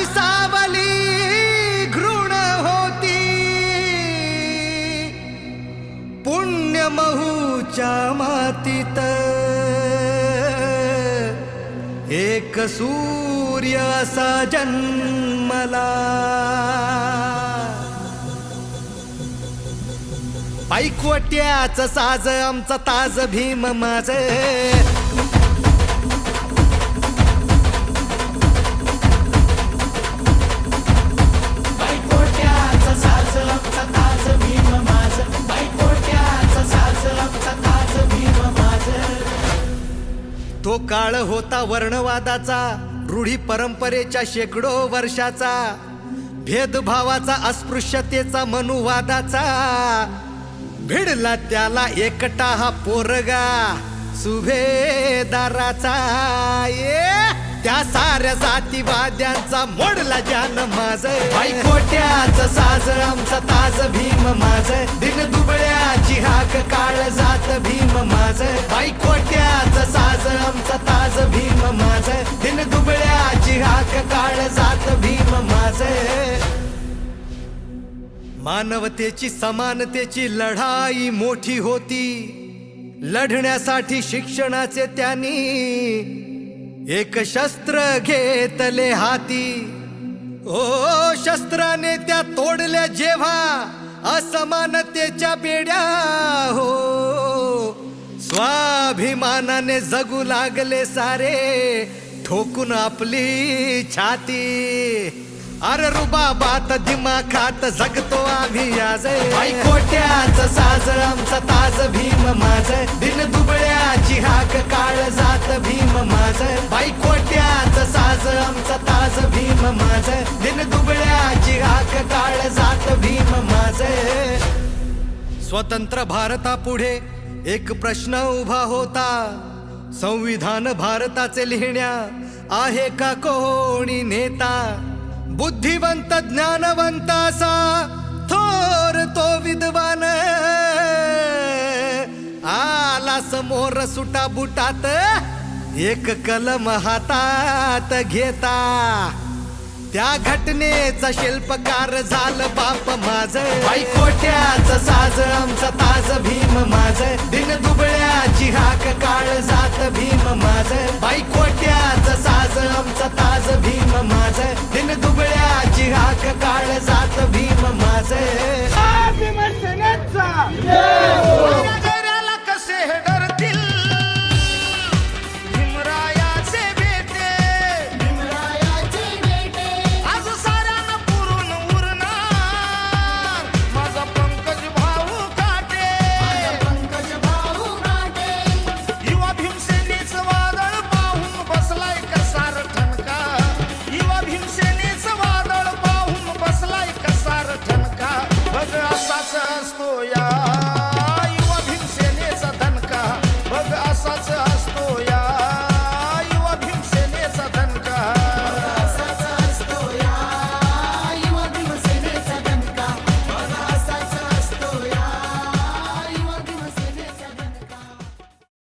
सावली घृण होती पुण्य महूच्या मातीत एक सूर्य असा जन्मला पायकोट्याचं साज आमचा ताज भीम माझ तो काळ होता वर्णवादाचा रूढी परंपरेच्या शेकडो वर्षाचा भेदभावाचा अस्पृश्यतेचा मनुवादाचा भिडला त्याला एकटा हा पोरगा सुभेदाराचा त्या साऱ्या जातीवाद्यांचा मोडला जान माझ पायकोट्याचं साज आमचा ताज भीम माझ दिन दुबळ्याची हाक काळ जात भीम माझ पायकोट्याचं साज आमचा ताज भीम माझ दिन दुबळ्याची हाक काळ जात भीम माझ मानवतेची समानतेची लढाई मोठी होती लढण्यासाठी शिक्षणाचे त्यांनी एक शस्त्र घेतले हाती ओ शस्त्राने त्या तोडल्या जेव्हा असमानतेच्या बेड्या हो स्वाभिमानाने जगू लागले सारे ठोकून आपली छाती अरे रुबाबात दिमाखात जगतो आम्ही आज पायकोट्याचं साज आमचा ताज भीम माझ दिन दुबळ्याची हाक काळ जात भीम माझ पायकोट्याचं साज आमचा ताज भीम माझ दिन दुबळ्याची हाक काळ जात भीम माझ स्वतंत्र भारतापुढे एक प्रश्न उभा होता संविधान भारताचे लिहिण्या आहे का कोणी नेता बुद्धिवंत ज्ञानवंत असा थोर तो विद्वान आला समोर सुटा बुटात एक कलम हातात घेता त्या घटनेचा शिल्पकार झालं बाप माझ पायकोट्याचं साज आमचा ताज भीम माझ दिन दुबळ्याची हाक काळ जात भीम माझ